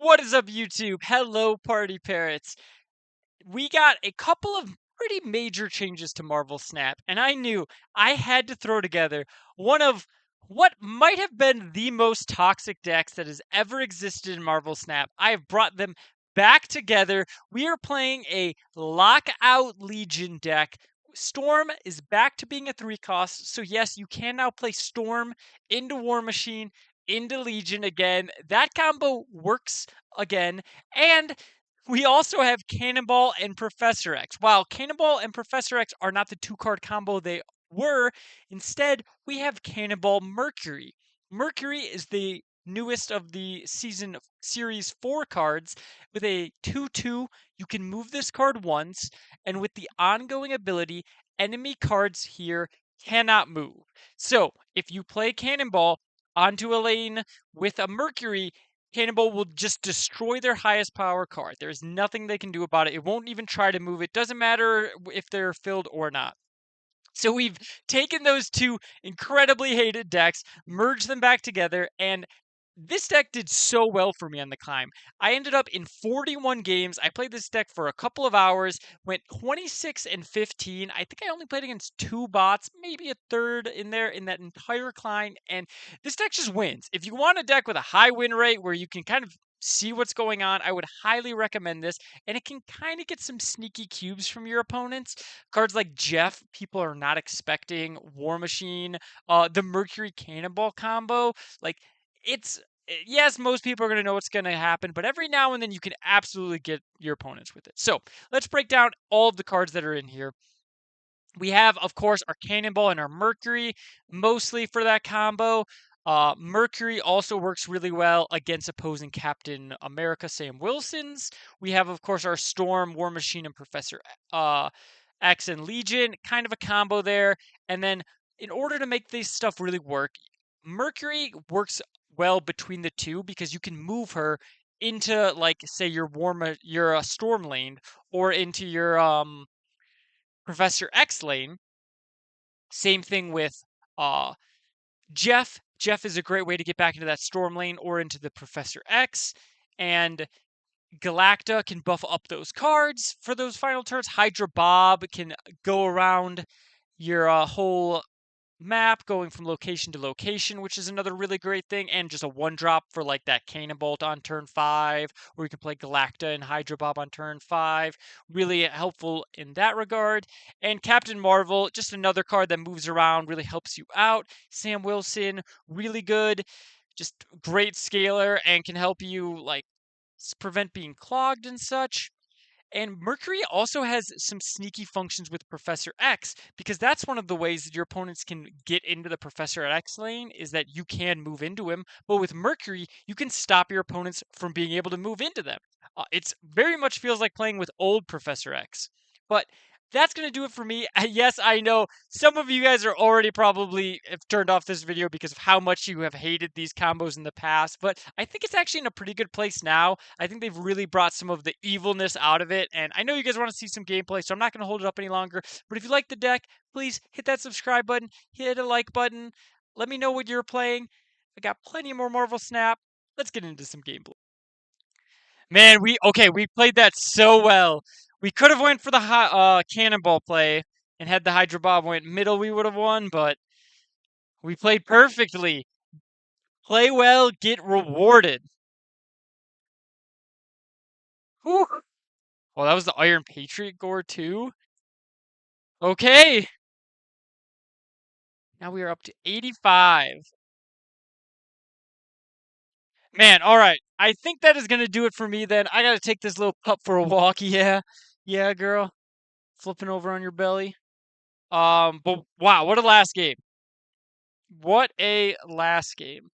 What is up, YouTube? Hello, party parrots. We got a couple of pretty major changes to Marvel Snap, and I knew I had to throw together one of what might have been the most toxic decks that has ever existed in Marvel Snap. I have brought them back together. We are playing a Lockout Legion deck. Storm is back to being a 3 cost, so yes, you can now play Storm into War Machine, into Legion again. That combo works again, and we also have Cannonball and Professor X. While Cannonball and Professor X are not the 2 card combo they were, instead, we have Cannonball Mercury. Mercury is the newest of the series 4 cards. With a 2/2, you can move this card once, and with the ongoing ability, enemy cards here cannot move. So, if you play Cannonball onto a lane with a Mercury, Cannonball will just destroy their highest power card. There's nothing they can do about it. It won't even try to move it. Doesn't matter if they're filled or not. So we've taken those two incredibly hated decks, merged them back together, and this deck did so well for me on the climb. I ended up in 41 games. I played this deck for a couple of hours, went 26 and 15. I think I only played against 2 bots, maybe a third in there in that entire climb, and this deck just wins. If you want a deck with a high win rate where you can kind of see what's going on, I would highly recommend this, and it can kind of get some sneaky cubes from your opponents. Cards like Jeff, people are not expecting. War Machine, the Mercury Cannonball combo, like it's yes, most people are going to know what's going to happen, but every now and then you can absolutely get your opponents with it. So let's break down all of the cards that are in here. We have, of course, our Cannonball and our Mercury, mostly for that combo. Mercury also works really well against opposing Captain America Sam Wilson's. We have, of course, our Storm, War Machine, and Professor X and Legion, kind of a combo there. And then, in order to make this stuff really work, Mercury works well between the two because you can move her into, like, say, your Storm lane or into your Professor X lane. Same thing with uh, Jeff. Jeff is a great way to get back into that Storm lane or into the Professor X. And Galacta can buff up those cards for those final turns. Hydra Bob can go around your whole map, going from location to location, which is another really great thing, and just a 1-drop for like that Cannonball on turn 5, or you can play Galacta and Hydra Bob on turn 5. Really helpful in that regard. And Captain Marvel, just another card that moves around, really helps you out. Sam Wilson, really good, just great scaler, and can help you like prevent being clogged and such. And Mercury also has some sneaky functions with Professor X, because that's one of the ways that your opponents can get into the Professor X lane, is that you can move into him. But with Mercury, you can stop your opponents from being able to move into them. It's very much feels like playing with old Professor X. But that's going to do it for me. Yes, I know some of you guys are already probably have turned off this video because of how much you have hated these combos in the past, but I think it's actually in a pretty good place now. I think they've really brought some of the evilness out of it, and I know you guys want to see some gameplay, so I'm not going to hold it up any longer. But if you like the deck, please hit that subscribe button, hit a like button. Let me know what you're playing. I got plenty more Marvel Snap. Let's get into some gameplay. Man, we played that so well. We could have went for the Cannonball play and had the Hydra Bob went middle, we would have won, but we played perfectly. Play well, get rewarded. Whew. Well, that was the Iron Patriot Gore too. Okay. Now we are up to 85. Man, all right. I think that is going to do it for me then. I got to take this little pup for a walk. Yeah. Yeah, girl. Flipping over on your belly. But wow, what a last game. What a last game.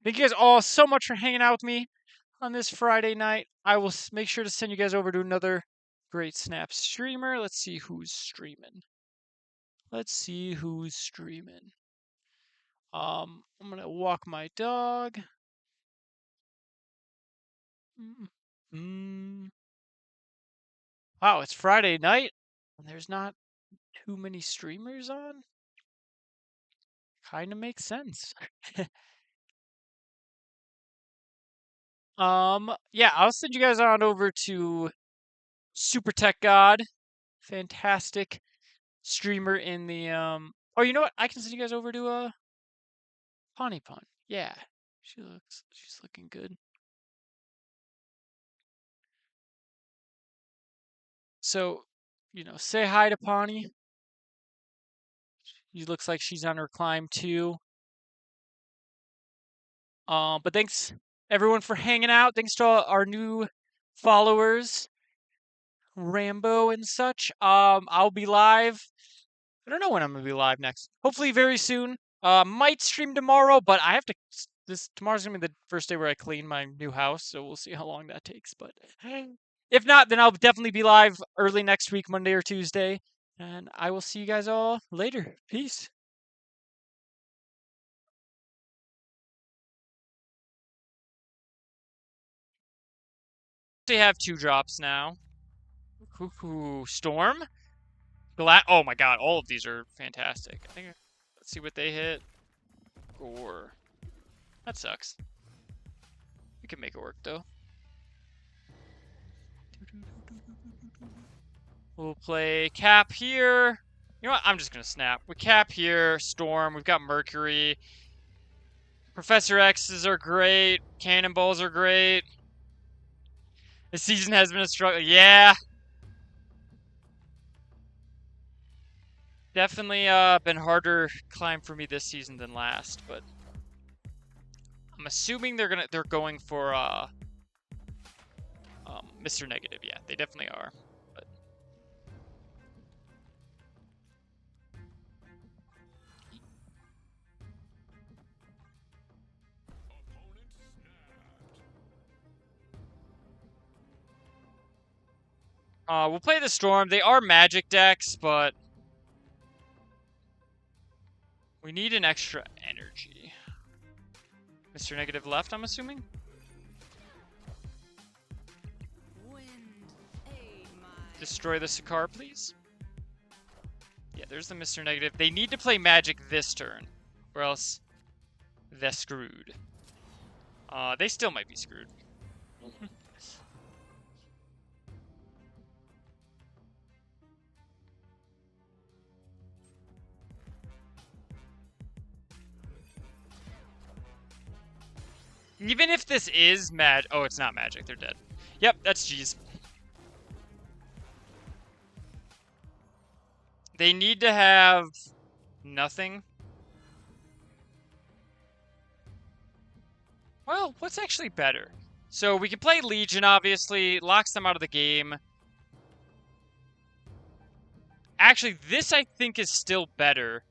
Thank you guys all so much for hanging out with me on this Friday night. I will make sure to send you guys over to another great Snap streamer. Let's see who's streaming. Let's see who's streaming. I'm gonna walk my dog. Mm. Wow, it's Friday night and there's not too many streamers on. Kind of makes sense. Yeah, I'll send you guys on over to Super Tech God. Fantastic streamer in the Oh, you know what? I can send you guys over to Pawnee Pun. Yeah. She's looking good. So, say hi to Pawnee. She looks like she's on her climb too. But thanks everyone for hanging out. Thanks to all our new followers, Rambo and such. I'll be live. I don't know when I'm gonna be live next. Hopefully very soon. Might stream tomorrow, but I have to. This tomorrow's gonna be the first day where I clean my new house, so we'll see how long that takes. But if not, then I'll definitely be live early next week, Monday or Tuesday, and I will see you guys all later. Peace. They have 2 drops now. Hoo Storm. Oh my god, all of these are fantastic. I think. Let's see what they hit. Gore. That sucks. We can make it work though. We'll play Cap here. You know what? I'm just gonna snap. We Cap here. Storm. We've got Mercury. Professor X's are great. Cannonballs are great. The season has been a struggle. Yeah. Definitely been harder climb for me this season than last, but I'm assuming they're going for Mr. Negative. Yeah, they definitely are. But we'll play the Storm. They are magic decks, but we need an extra energy. Mr. Negative left, I'm assuming? Destroy the Sakaar, please. Yeah, there's the Mr. Negative. They need to play magic this turn, or else they're screwed. They still might be screwed. Even if this is oh, it's not magic. They're dead. Yep, that's G's. They need to have nothing. Well, what's actually better? So we can play Legion, obviously. Locks them out of the game. Actually, this I think is still better.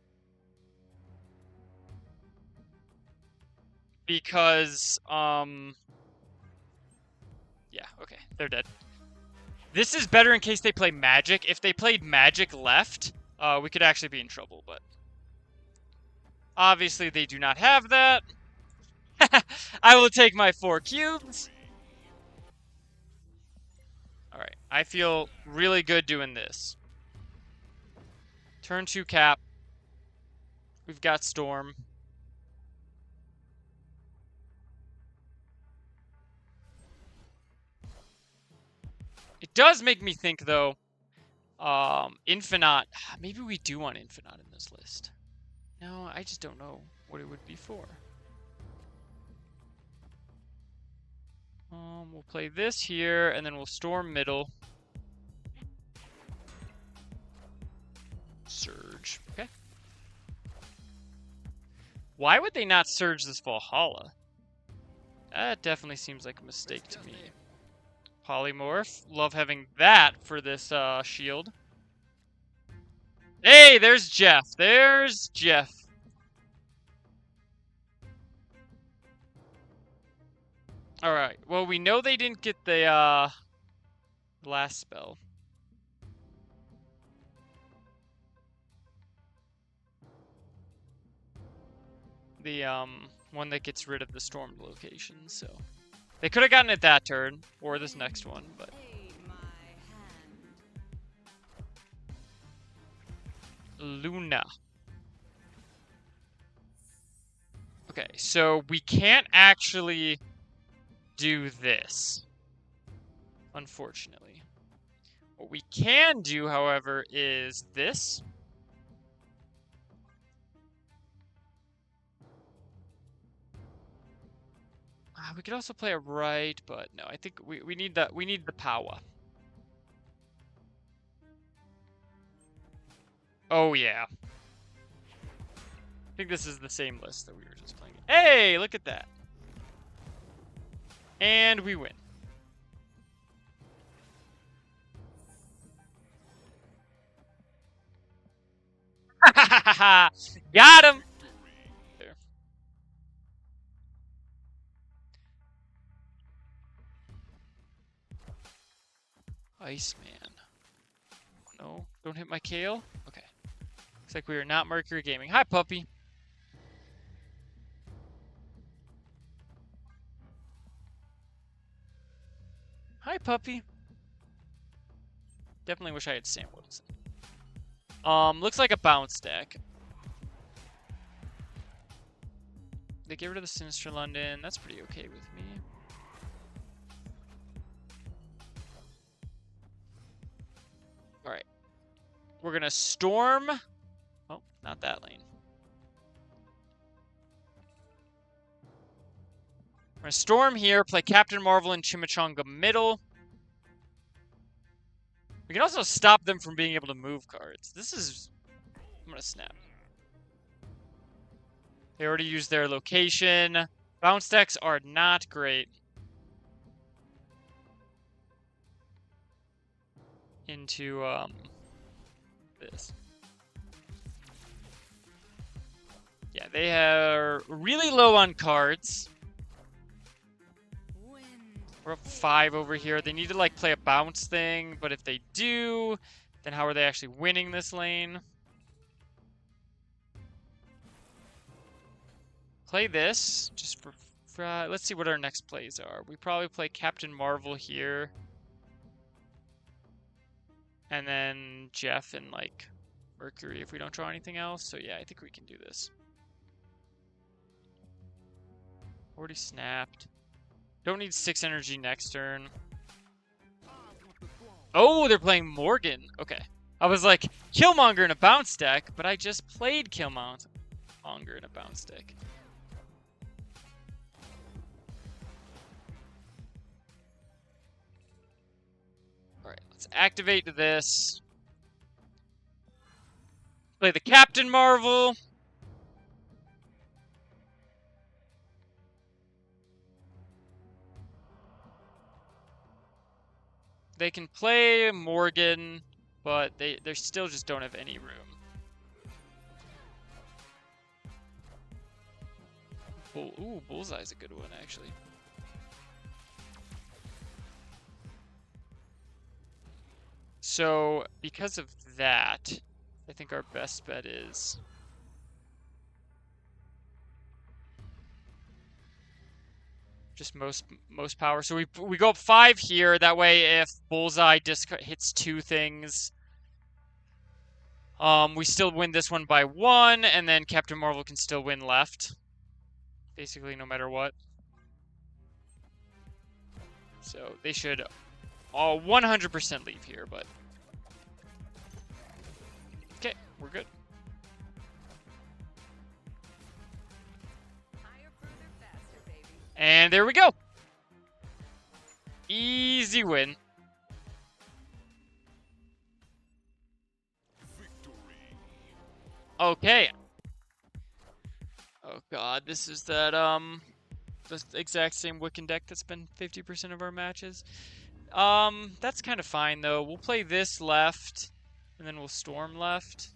Because, yeah, okay. They're dead. This is better in case they play Magic. If they played Magic left, we could actually be in trouble, but obviously they do not have that. I will take my 4 cubes. Alright, I feel really good doing this. Turn 2 Cap. We've got Storm. It does make me think, though, Infinite. Maybe we do want Infinite in this list. No, I just don't know what it would be for. We'll play this here, and then we'll Storm middle. Surge. Okay. Why would they not Surge this Valhalla? That definitely seems like a mistake to me. Polymorph. Love having that for this shield. Hey, there's Jeff. There's Jeff. Alright. Well, we know they didn't get the last spell. The one that gets rid of the storm location, so they could have gotten it that turn or this next one, but Luna. Okay, so we can't actually do this, unfortunately. What we can do, however, is this. We could also play a right, but no, I think we need the power. Oh yeah. I think this is the same list that we were just playing. Hey, look at that. And we win. Got him. There. Iceman. No, don't hit my Kale. Okay. Looks like we are not Mercury Gaming. Hi, puppy. Hi, puppy. Definitely wish I had Sam Wilson. Looks like a bounce deck. They get rid of the Sinister London. That's pretty okay with me. Alright. We're gonna storm. Oh, not that lane. We're gonna storm here, play Captain Marvel and Chimichanga middle. We can also stop them from being able to move cards. This is... I'm gonna snap. They already used their location. Bounce decks are not great. Into, this. Yeah, they are really low on cards. We're up 5 over here. They need to, like, play a bounce thing, but if they do, then how are they actually winning this lane? Play this, just for let's see what our next plays are. We probably play Captain Marvel here. And then Jeff and, like, Mercury if we don't draw anything else. So yeah, I think we can do this. Already snapped. Don't need 6 energy next turn. Oh, they're playing Morgan. Okay. I was like, Killmonger in a bounce deck, but I just played Killmonger in a bounce deck. Alright, let's activate this. Play the Captain Marvel. They can play Morgan, but they still just don't have any room. Ooh, Bullseye's a good one, actually. So, because of that, I think our best bet is... just most power. So we go up 5 here. That way, if Bullseye hits 2 things, we still win this one by 1, and then Captain Marvel can still win left. Basically, no matter what. So they should all 100% leave here, but okay, we're good. And there we go. Easy win. Okay. Oh god, this is that the exact same Wiccan deck that's been 50% of our matches. That's kind of fine though. We'll play this left, and then we'll storm left.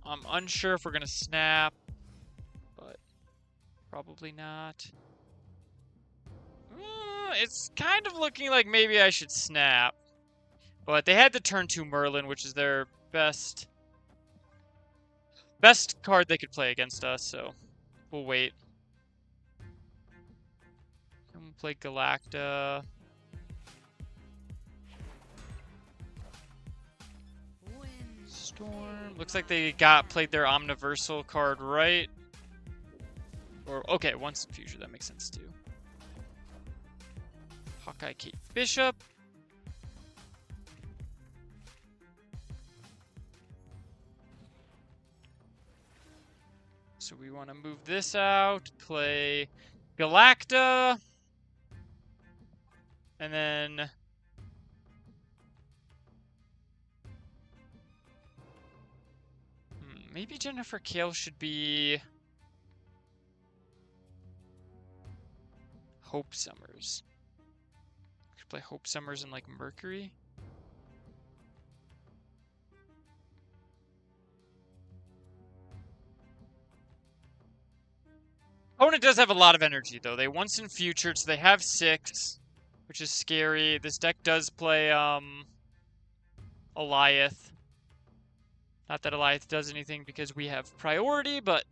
I'm unsure if we're gonna snap, but probably not. It's kind of looking like maybe I should snap. But they had the turn 2 Merlin, which is their best card they could play against us, so we'll wait. And we'll play Galacta. Storm. Looks like they played their Omniversal card right. Or, okay, once in future, that makes sense too. Hawkeye, Kate Bishop. So we want to move this out, play Galacta, and then maybe Jennifer Kale should be Hope Summers. Could play Hope Summers and like Mercury. Opponent does have a lot of energy though. They once in future, so they have 6, which is scary. This deck does play Eliath. Not that Eliath does anything because we have priority, but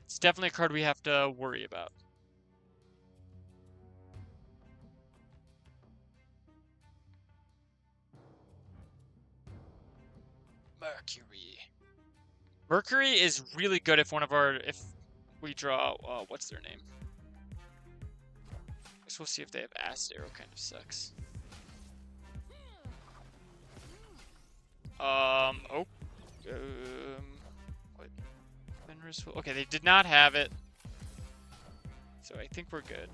it's definitely a card we have to worry about. Mercury. Mercury is really good if we draw, what's their name? I guess we'll see if they have Acid Arrow, kind of sucks. What? Fenris, okay, they did not have it. So I think we're good.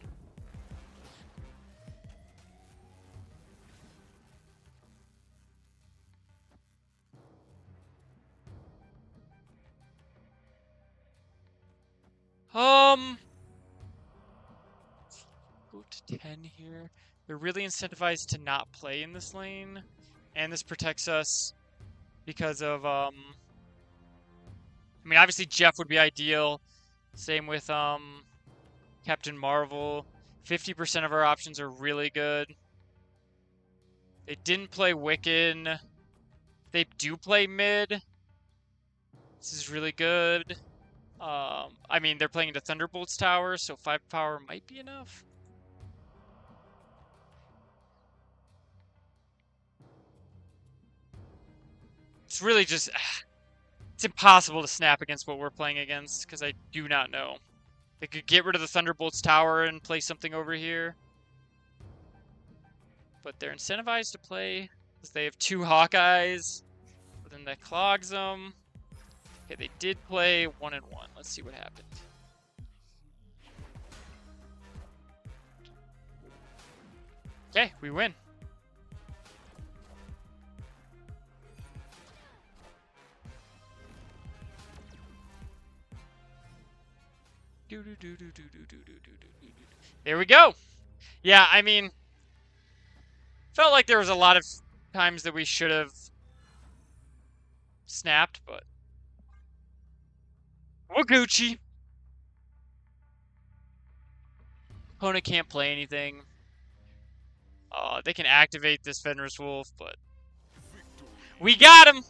Go to 10 here. They're really incentivized to not play in this lane. And this protects us because of, I mean, obviously Jeff would be ideal. Same with, Captain Marvel. 50% of our options are really good. They didn't play Wiccan. They do play mid. This is really good. I mean, they're playing into Thunderbolt's tower, so 5 power might be enough. It's really just... It's impossible to snap against what we're playing against, because I do not know. They could get rid of the Thunderbolt's tower and play something over here. But they're incentivized to play, because they have 2 Hawkeyes. But then that clogs them. Okay, they did play 1 and 1. Let's see what happened. Okay, we win. There we go. Yeah, I mean, felt like there was a lot of times that we should have snapped, but we're Gucci. Opponent can't play anything. They can activate this Fenris Wolf, but we got him.